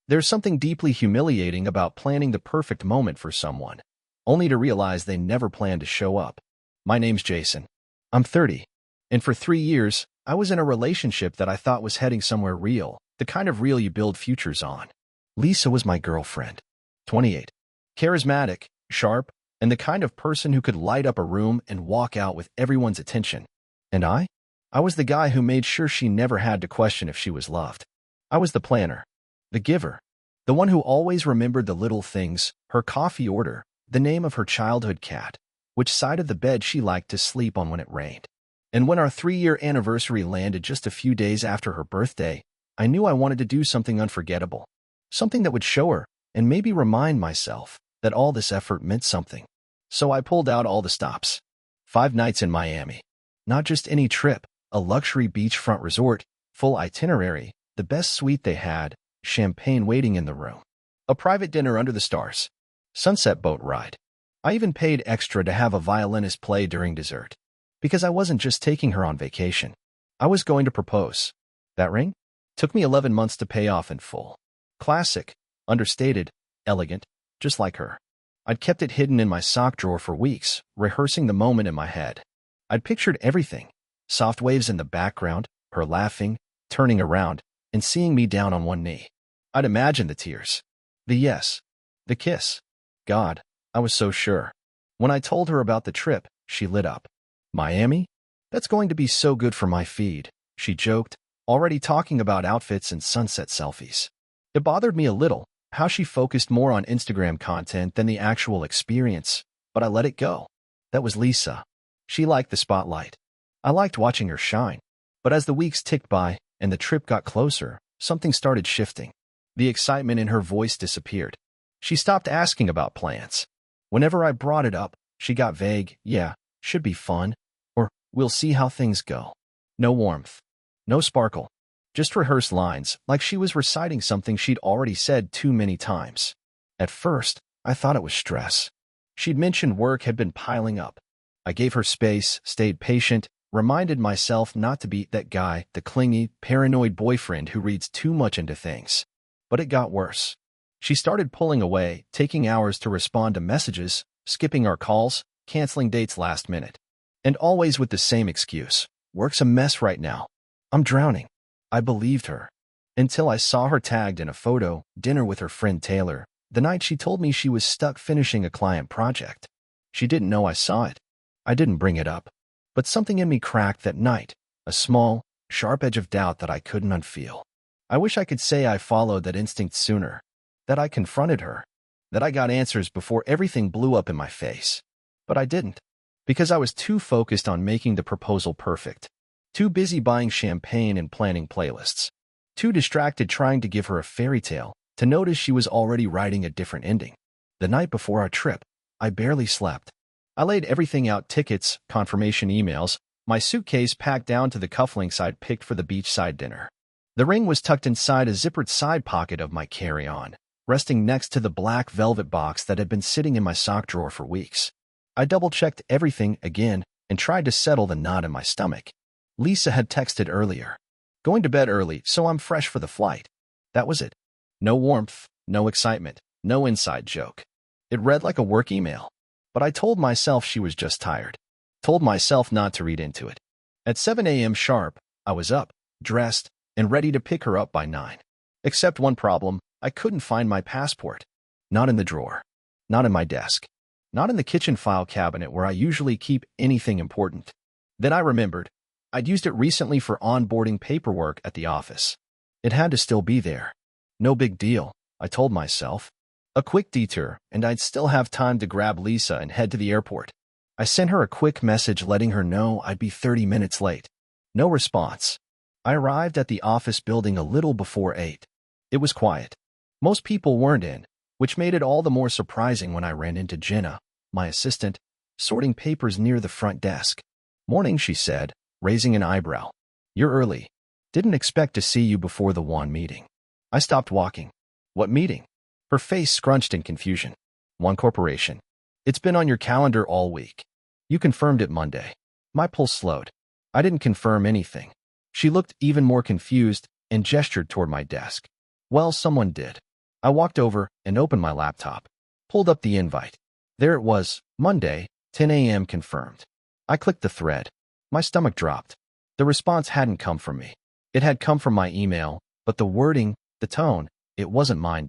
There's something deeply humiliating about planning the perfect moment for someone, only to realize they never planned to show up. My name's Jason. I'm 30, and for 3 years, I was in a relationship that I thought was heading somewhere real, the kind of real you build futures on. Lisa was my girlfriend. 28. Charismatic, sharp, and the kind of person who could light up a room and walk out with everyone's attention. And I was the guy who made sure she never had to question if she was loved. I was the planner, the giver, the one who always remembered the little things, her coffee order, the name of her childhood cat, which side of the bed she liked to sleep on when it rained. And when our 3-year anniversary landed just a few days after her birthday, I knew I wanted to do something unforgettable, something that would show her and maybe remind myself that all this effort meant something. So I pulled out all the stops. 5 nights in Miami. Not just any trip, a luxury beachfront resort, full itinerary, the best suite they had, champagne waiting in the room. A private dinner under the stars. Sunset boat ride. I even paid extra to have a violinist play during dessert. Because I wasn't just taking her on vacation. I was going to propose. That ring? Took me 11 months to pay off in full. Classic, understated, elegant, just like her. I'd kept it hidden in my sock drawer for weeks, rehearsing the moment in my head. I'd pictured everything. Soft waves in the background, her laughing, turning around, and seeing me down on one knee. I'd imagined the tears. The yes. The kiss. God, I was so sure. When I told her about the trip, she lit up. Miami? That's going to be so good for my feed, she joked, already talking about outfits and sunset selfies. It bothered me a little, how she focused more on Instagram content than the actual experience, but I let it go. That was Lisa. She liked the spotlight. I liked watching her shine. But as the weeks ticked by and the trip got closer, something started shifting. The excitement in her voice disappeared. She stopped asking about plans. Whenever I brought it up, she got vague, yeah, should be fun, or we'll see how things go. No warmth. No sparkle. Just rehearsed lines, like she was reciting something she'd already said too many times. At first, I thought it was stress. She'd mentioned work had been piling up. I gave her space, stayed patient, reminded myself not to be that guy, the clingy, paranoid boyfriend who reads too much into things. But it got worse. She started pulling away, taking hours to respond to messages, skipping our calls, canceling dates last minute. And always with the same excuse. Work's a mess right now. I'm drowning. I believed her. Until I saw her tagged in a photo, dinner with her friend Taylor, the night she told me she was stuck finishing a client project. She didn't know I saw it. I didn't bring it up. But something in me cracked that night, a small, sharp edge of doubt that I couldn't unfeel. I wish I could say I followed that instinct sooner, that I confronted her, that I got answers before everything blew up in my face. But I didn't, because I was too focused on making the proposal perfect, too busy buying champagne and planning playlists, too distracted trying to give her a fairy tale to notice she was already writing a different ending. The night before our trip, I barely slept. I laid everything out: tickets, confirmation emails, my suitcase packed down to the cufflinks I'd picked for the beachside dinner. The ring was tucked inside a zippered side pocket of my carry-on, resting next to the black velvet box that had been sitting in my sock drawer for weeks. I double-checked everything again and tried to settle the knot in my stomach. Lisa had texted earlier. Going to bed early, so I'm fresh for the flight. That was it. No warmth, no excitement, no inside joke. It read like a work email. But I told myself she was just tired. Told myself not to read into it. At 7 a.m. sharp, I was up, dressed, and ready to pick her up by 9. Except one problem: I couldn't find my passport. Not in the drawer. Not in my desk. Not in the kitchen file cabinet where I usually keep anything important. Then I remembered. I'd used it recently for onboarding paperwork at the office. It had to still be there. No big deal, I told myself. A quick detour, and I'd still have time to grab Lisa and head to the airport. I sent her a quick message letting her know I'd be 30 minutes late. No response. I arrived at the office building a little before 8. It was quiet. Most people weren't in, which made it all the more surprising when I ran into Jenna, my assistant, sorting papers near the front desk. Morning, she said, raising an eyebrow. You're early. Didn't expect to see you before the one meeting. I stopped walking. What meeting? Her face scrunched in confusion. One Corporation. It's been on your calendar all week. You confirmed it Monday. My pulse slowed. I didn't confirm anything. She looked even more confused and gestured toward my desk. Well, someone did. I walked over and opened my laptop, pulled up the invite. There it was, Monday, 10 a.m. confirmed. I clicked the thread. My stomach dropped. The response hadn't come from me. It had come from my email, but the wording, the tone, it wasn't mine.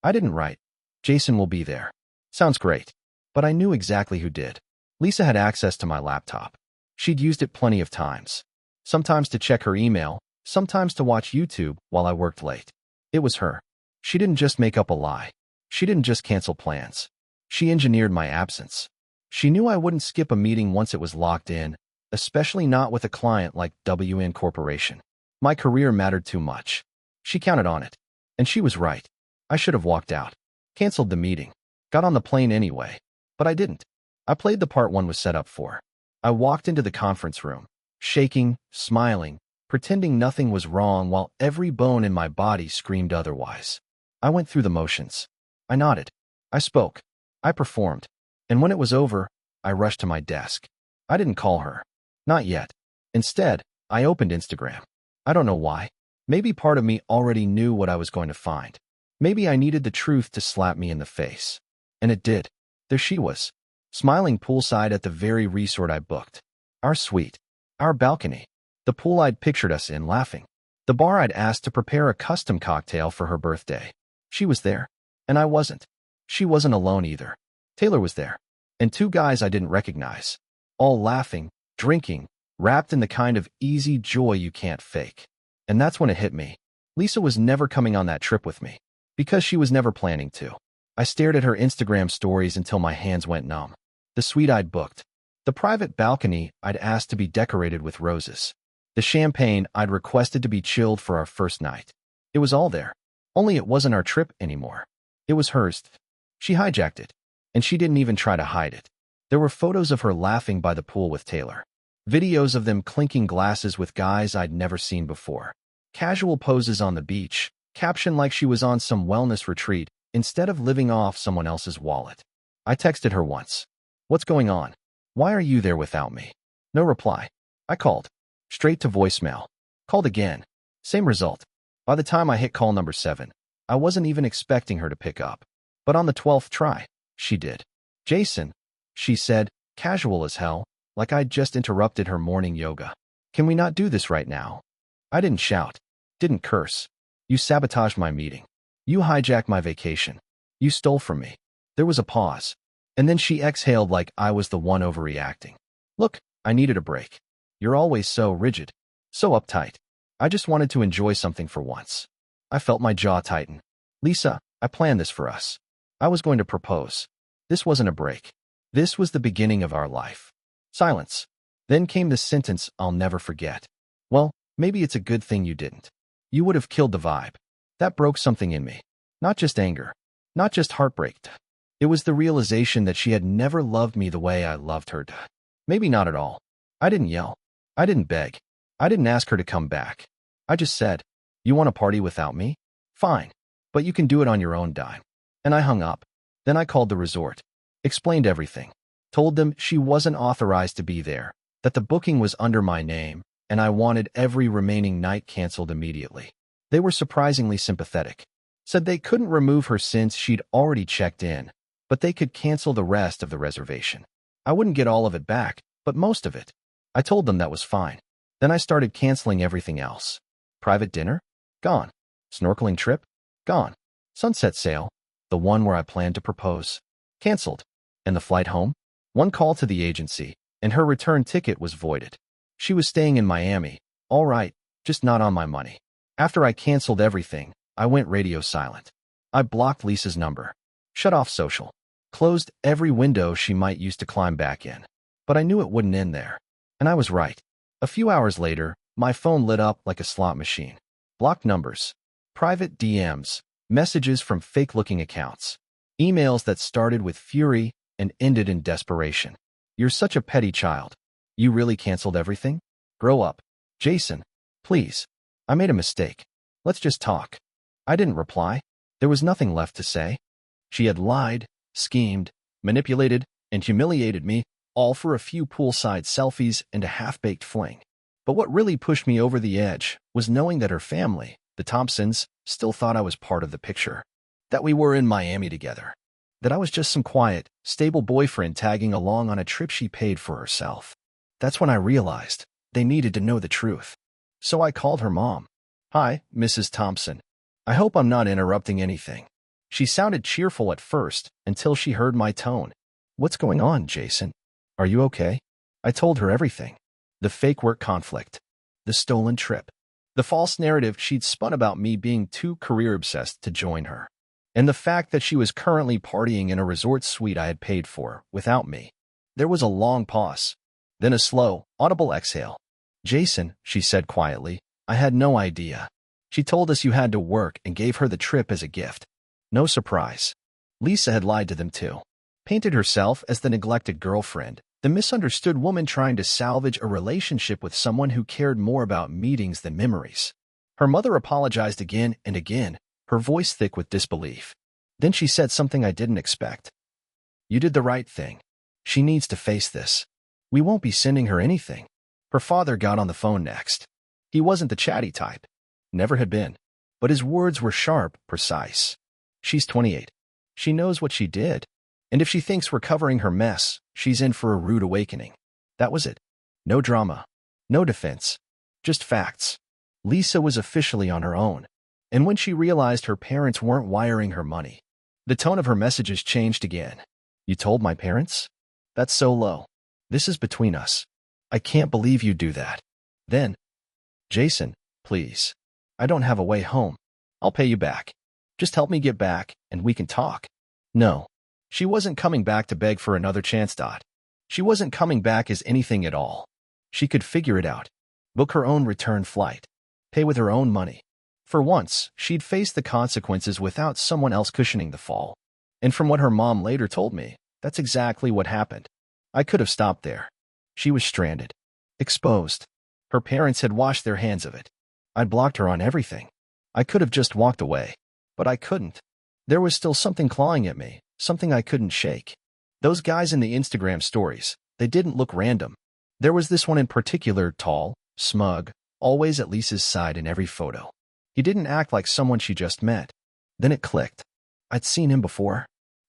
I didn't write, "Jason will be there." Sounds great. But I knew exactly who did. Lisa had access to my laptop. She'd used it plenty of times. Sometimes to check her email, sometimes to watch YouTube while I worked late. It was her. She didn't just make up a lie. She didn't just cancel plans. She engineered my absence. She knew I wouldn't skip a meeting once it was locked in, especially not with a client like WN Corporation. My career mattered too much. She counted on it. And she was right. I should have walked out. Canceled the meeting. Got on the plane anyway. But I didn't. I played the part one was set up for. I walked into the conference room, shaking, smiling, pretending nothing was wrong while every bone in my body screamed otherwise. I went through the motions. I nodded. I spoke. I performed. And when it was over, I rushed to my desk. I didn't call her. Not yet. Instead, I opened Instagram. I don't know why. Maybe part of me already knew what I was going to find. Maybe I needed the truth to slap me in the face. And it did. There she was, smiling poolside at the very resort I booked. Our suite. Our balcony. The pool I'd pictured us in, laughing. The bar I'd asked to prepare a custom cocktail for her birthday. She was there. And I wasn't. She wasn't alone either. Taylor was there. And two guys I didn't recognize. All laughing, drinking, wrapped in the kind of easy joy you can't fake. And that's when it hit me. Lisa was never coming on that trip with me. Because she was never planning to. I stared at her Instagram stories until my hands went numb. The suite I'd booked. The private balcony I'd asked to be decorated with roses. The champagne I'd requested to be chilled for our first night. It was all there. Only it wasn't our trip anymore. It was hers. She hijacked it. And she didn't even try to hide it. There were photos of her laughing by the pool with Taylor. Videos of them clinking glasses with guys I'd never seen before. Casual poses on the beach, caption like she was on some wellness retreat instead of living off someone else's wallet. I texted her once. "What's going on? Why are you there without me?" No reply. I called. Straight to voicemail. Called again. Same result. By the time I hit call number 7, I wasn't even expecting her to pick up. But on the 12th try, she did. "Jason," she said, casual as hell, like I'd just interrupted her morning yoga. "Can we not do this right now?" I didn't shout. Didn't curse. "You sabotaged my meeting. You hijacked my vacation. You stole from me." There was a pause. And then she exhaled like I was the one overreacting. "Look, I needed a break. You're always so rigid. So uptight. I just wanted to enjoy something for once." I felt my jaw tighten. "Lisa, I planned this for us. I was going to propose. This wasn't a break. This was the beginning of our life." Silence. Then came the sentence I'll never forget. "Well, maybe it's a good thing you didn't. You would have killed the vibe." That broke something in me. Not just anger. Not just heartbreak. It was the realization that she had never loved me the way I loved her. Maybe not at all. I didn't yell. I didn't beg. I didn't ask her to come back. I just said, "You want to party without me? Fine. But you can do it on your own dime." And I hung up. Then I called the resort. Explained everything. Told them she wasn't authorized to be there, that the booking was under my name, and I wanted every remaining night canceled immediately. They were surprisingly sympathetic. Said they couldn't remove her since she'd already checked in, but they could cancel the rest of the reservation. I wouldn't get all of it back, but most of it. I told them that was fine. Then I started canceling everything else. Private dinner? Gone. Snorkeling trip? Gone. Sunset sail? The one where I planned to propose? Canceled. And the flight home? One call to the agency, and her return ticket was voided. She was staying in Miami. All right, just not on my money. After I canceled everything, I went radio silent. I blocked Lisa's number. Shut off social. Closed every window she might use to climb back in. But I knew it wouldn't end there. And I was right. A few hours later, my phone lit up like a slot machine. Blocked numbers. Private DMs. Messages from fake-looking accounts. Emails that started with fury and ended in desperation. "You're such a petty child. You really canceled everything? Grow up. Jason, please. I made a mistake. Let's just talk." I didn't reply. There was nothing left to say. She had lied, schemed, manipulated, and humiliated me, all for a few poolside selfies and a half-baked fling. But what really pushed me over the edge was knowing that her family, the Thompsons, still thought I was part of the picture. that we were in Miami together, that I was just some quiet, stable boyfriend tagging along on a trip she paid for herself. That's when I realized they needed to know the truth. So I called her mom. "Hi, Mrs. Thompson. I hope I'm not interrupting anything." She sounded cheerful at first until she heard my tone. "What's going on, Jason? Are you okay?" I told her everything. The fake work conflict, the stolen trip, the false narrative she'd spun about me being too career-obsessed to join her, and the fact that she was currently partying in a resort suite I had paid for without me. There was a long pause, then a slow, audible exhale. "Jason," she said quietly, "I had no idea. She told us you had to work and gave her the trip as a gift." No surprise. Lisa had lied to them too. Painted herself as the neglected girlfriend, the misunderstood woman trying to salvage a relationship with someone who cared more about meetings than memories. Her mother apologized again and again, her voice thick with disbelief. Then she said something I didn't expect. "You did the right thing. She needs to face this. We won't be sending her anything." Her father got on the phone next. He wasn't the chatty type. Never had been. But his words were sharp, precise. "She's 28. She knows what she did. And if she thinks we're covering her mess, she's in for a rude awakening." That was it. No drama. No defense. Just facts. Lisa was officially on her own. And when she realized her parents weren't wiring her money, the tone of her messages changed again. "You told my parents? That's so low. This is between us. I can't believe you do that." Then, "Jason, please. I don't have a way home. I'll pay you back. Just help me get back, and we can talk." No. She wasn't coming back to beg for another chance. She wasn't coming back as anything at all. She could figure it out. Book her own return flight. Pay with her own money. For once, she'd face the consequences without someone else cushioning the fall. And from what her mom later told me, that's exactly what happened. I could have stopped there. She was stranded. Exposed. Her parents had washed their hands of it. I'd blocked her on everything. I could have just walked away. But I couldn't. There was still something clawing at me, something I couldn't shake. Those guys in the Instagram stories, they didn't look random. There was this one in particular, tall, smug, always at Lisa's side in every photo. He didn't act like someone she just met. Then it clicked. I'd seen him before.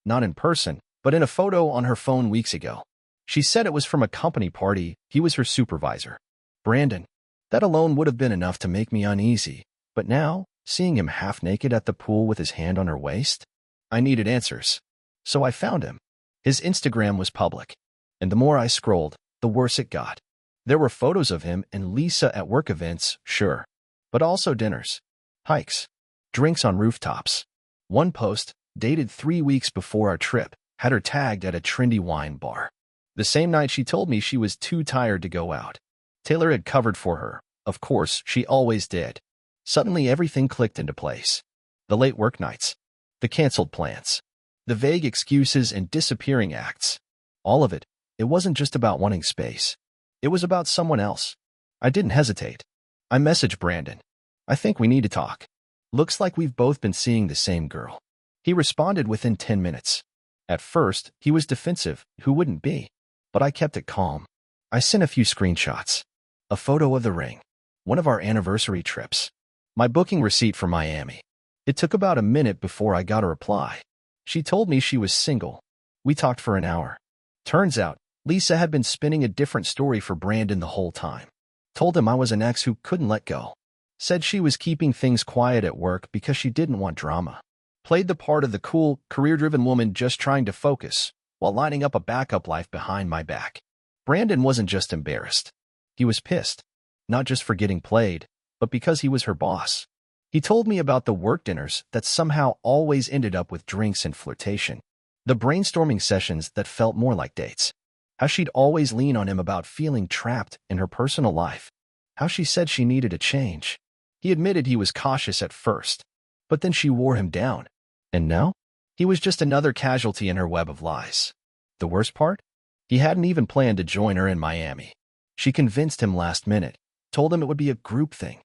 Not in person, but in a photo on her phone weeks ago. She said it was from a company party. He was her supervisor. Brandon. That alone would have been enough to make me uneasy. But now, seeing him half naked at the pool with his hand on her waist, I needed answers. So I found him. His Instagram was public. And the more I scrolled, the worse it got. There were photos of him and Lisa at work events, sure. But also dinners, hikes, drinks on rooftops. One post, dated 3 weeks before our trip, had her tagged at a trendy wine bar. The same night she told me she was too tired to go out. Taylor had covered for her. Of course, she always did. Suddenly everything clicked into place. The late work nights. The canceled plans. The vague excuses and disappearing acts. All of it. It wasn't just about wanting space. It was about someone else. I didn't hesitate. I messaged Brandon. "I think we need to talk. Looks like we've both been seeing the same girl." He responded within 10 minutes. At first, he was defensive. Who wouldn't be? But I kept it calm. I sent a few screenshots. A photo of the ring. One of our anniversary trips. My booking receipt for Miami. It took about a minute before I got a reply. She told me she was single. We talked for an hour. Turns out, Lisa had been spinning a different story for Brandon the whole time. Told him I was an ex who couldn't let go. Said she was keeping things quiet at work because she didn't want drama. Played the part of the cool, career-driven woman just trying to focus, while lining up a backup life behind my back. Brandon wasn't just embarrassed. He was pissed. Not just for getting played, but because he was her boss. He told me about the work dinners that somehow always ended up with drinks and flirtation. The brainstorming sessions that felt more like dates. How she'd always lean on him about feeling trapped in her personal life. How she said she needed a change. He admitted he was cautious at first, but then she wore him down. And now? He was just another casualty in her web of lies. The worst part? He hadn't even planned to join her in Miami. She convinced him last minute, told him it would be a group thing,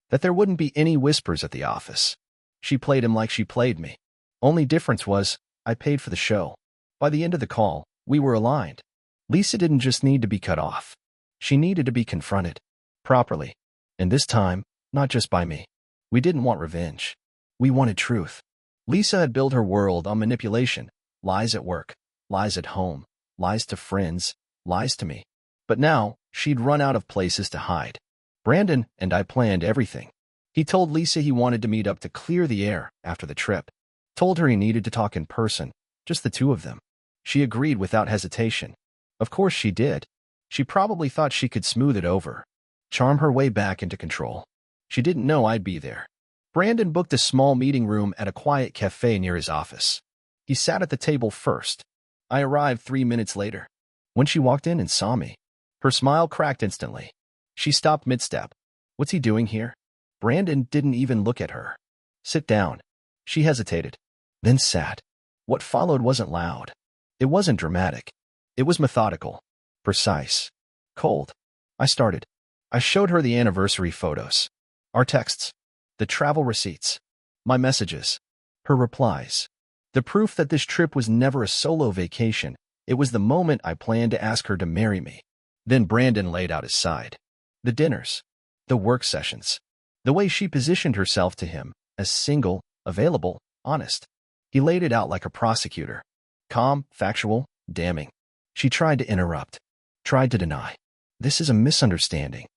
that there wouldn't be any whispers at the office. She played him like she played me. Only difference was, I paid for the show. By the end of the call, we were aligned. Lisa didn't just need to be cut off. She needed to be confronted. Properly. And this time, not just by me. We didn't want revenge. We wanted truth. Lisa had built her world on manipulation, lies at work, lies at home, lies to friends, lies to me. But now, she'd run out of places to hide. Brandon and I planned everything. He told Lisa he wanted to meet up to clear the air after the trip. Told her he needed to talk in person, just the two of them. She agreed without hesitation. Of course she did. She probably thought she could smooth it over, charm her way back into control. She didn't know I'd be there. Brandon booked a small meeting room at a quiet cafe near his office. He sat at the table first. I arrived 3 minutes later. When she walked in and saw me, her smile cracked instantly. She stopped mid-step. What's he doing here? Brandon didn't even look at her. Sit down. She hesitated, then sat. What followed wasn't loud. It wasn't dramatic. It was methodical, precise, cold. I started. I showed her the anniversary photos, our texts, the travel receipts, my messages, her replies. The proof that this trip was never a solo vacation. It was the moment I planned to ask her to marry me. Then Brandon laid out his side. The dinners, the work sessions, the way she positioned herself to him as single, available, honest. He laid it out like a prosecutor. Calm, factual, damning. She tried to interrupt, tried to deny. This is a misunderstanding.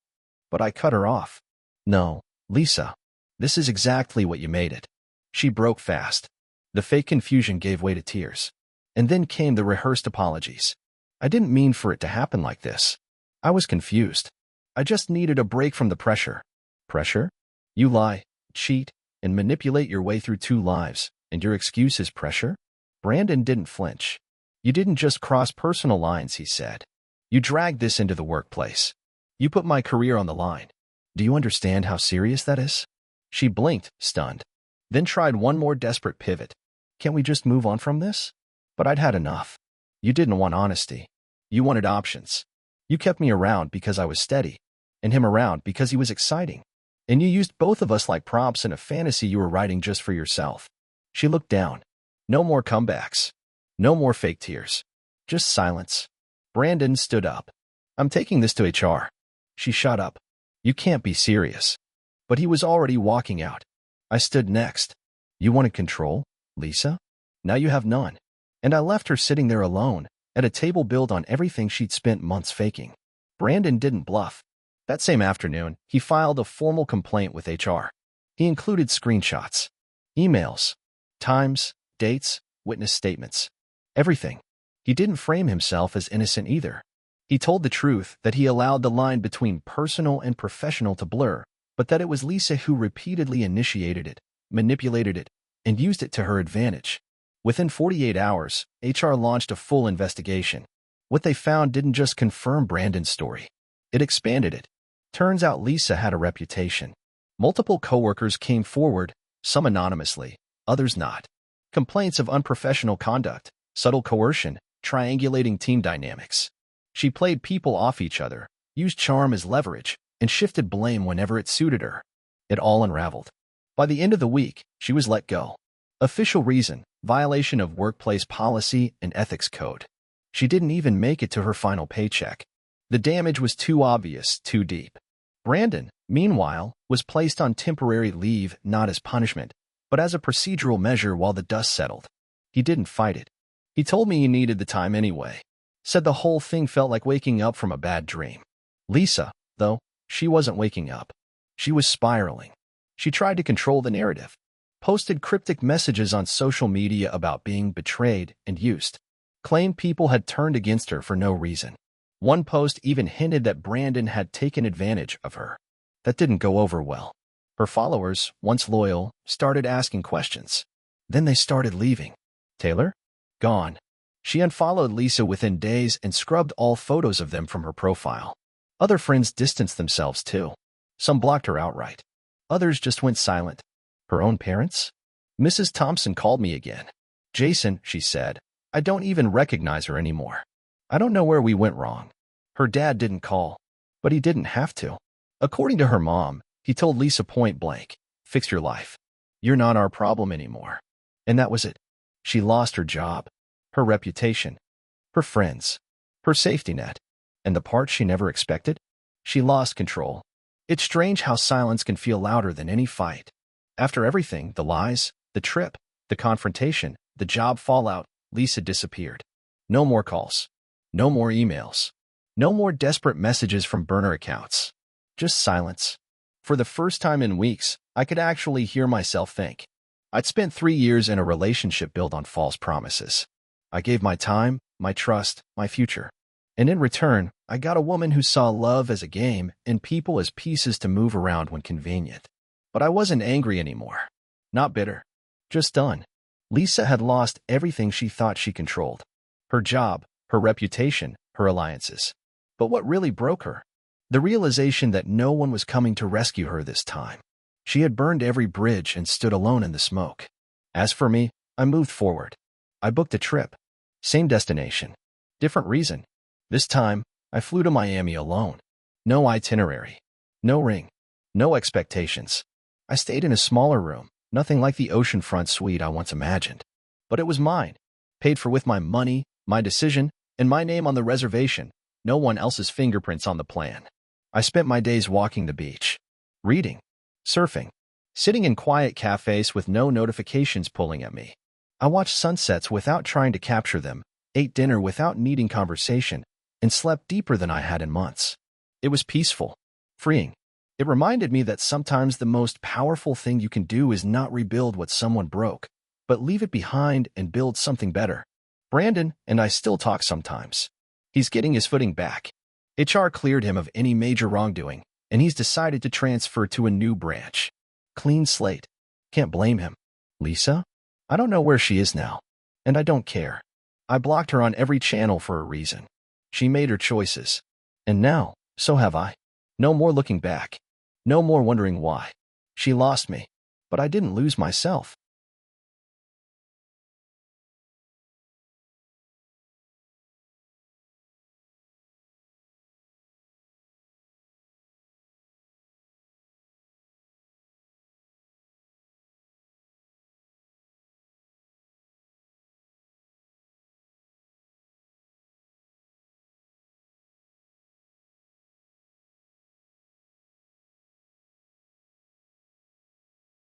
But I cut her off. No, Lisa, this is exactly what you made it. She broke fast. The fake confusion gave way to tears. And then came the rehearsed apologies. I didn't mean for it to happen like this. I was confused. I just needed a break from the pressure. Pressure? You lie, cheat, and manipulate your way through 2 lives, and your excuse is pressure? Brandon didn't flinch. You didn't just cross personal lines, he said. You dragged this into the workplace. You put my career on the line. Do you understand how serious that is? She blinked, stunned, then tried one more desperate pivot. Can't we just move on from this? But I'd had enough. You didn't want honesty. You wanted options. You kept me around because I was steady, and him around because he was exciting. And you used both of us like props in a fantasy you were writing just for yourself. She looked down. No more comebacks. No more fake tears. Just silence. Brandon stood up. I'm taking this to HR. She shut up. You can't be serious. But he was already walking out. I stood next. You wanted control, Lisa? Now you have none. And I left her sitting there alone, at a table built on everything she'd spent months faking. Brandon didn't bluff. That same afternoon, he filed a formal complaint with HR. He included screenshots, emails, times, dates, witness statements, everything. He didn't frame himself as innocent either. He told the truth that he allowed the line between personal and professional to blur, but that it was Lisa who repeatedly initiated it, manipulated it, and used it to her advantage. Within 48 hours, HR launched a full investigation. What they found didn't just confirm Brandon's story. It expanded it. Turns out Lisa had a reputation. Multiple coworkers came forward, some anonymously, others not. Complaints of unprofessional conduct, subtle coercion, triangulating team dynamics. She played people off each other, used charm as leverage, and shifted blame whenever it suited her. It all unraveled. By the end of the week, she was let go. Official reason: violation of workplace policy and ethics code. She didn't even make it to her final paycheck. The damage was too obvious, too deep. Brandon, meanwhile, was placed on temporary leave not as punishment, but as a procedural measure while the dust settled. He didn't fight it. He told me he needed the time anyway. Said the whole thing felt like waking up from a bad dream. Lisa, though, she wasn't waking up. She was spiraling. She tried to control the narrative. Posted cryptic messages on social media about being betrayed and used. Claimed people had turned against her for no reason. One post even hinted that Brandon had taken advantage of her. That didn't go over well. Her followers, once loyal, started asking questions. Then they started leaving. Taylor? Gone. She unfollowed Lisa within days and scrubbed all photos of them from her profile. Other friends distanced themselves too. Some blocked her outright. Others just went silent. Her own parents? Mrs. Thompson called me again. Jason, she said, I don't even recognize her anymore. I don't know where we went wrong. Her dad didn't call, but he didn't have to. According to her mom, he told Lisa point blank, fix your life. You're not our problem anymore. And that was it. She lost her job, her reputation, her friends, her safety net, and the part she never expected? She lost control. It's strange how silence can feel louder than any fight. After everything, the lies, the trip, the The confrontation, the job fallout, Lisa disappeared. No more calls. No more emails. No more desperate messages from burner accounts. Just silence. For the first time in weeks, I could actually hear myself think. I'd spent 3 years in a relationship built on false promises. I gave my time, my trust, my future. And in return, I got a woman who saw love as a game and people as pieces to move around when convenient. But I wasn't angry anymore. Not bitter. Just done. Lisa had lost everything she thought she controlled. Her job, her reputation, her alliances. But what really broke her? The realization that no one was coming to rescue her this time. She had burned every bridge and stood alone in the smoke. As for me, I moved forward. I booked a trip. Same destination. Different reason. This time, I flew to Miami alone. No itinerary. No ring. No expectations. I stayed in a smaller room, nothing like the oceanfront suite I once imagined. But it was mine. Paid for with my money, my decision, and my name on the reservation. No one else's fingerprints on the plan. I spent my days walking the beach. Reading. Surfing. Sitting in quiet cafes with no notifications pulling at me. I watched sunsets without trying to capture them, ate dinner without needing conversation, and slept deeper than I had in months. It was peaceful. Freeing. It reminded me that sometimes the most powerful thing you can do is not rebuild what someone broke, but leave it behind and build something better. Brandon and I still talk sometimes. He's getting his footing back. HR cleared him of any major wrongdoing, and he's decided to transfer to a new branch. Clean slate. Can't blame him. Lisa? I don't know where she is now, and I don't care. I blocked her on every channel for a reason. She made her choices. And now, so have I. No more looking back. No more wondering why. She lost me, but I didn't lose myself.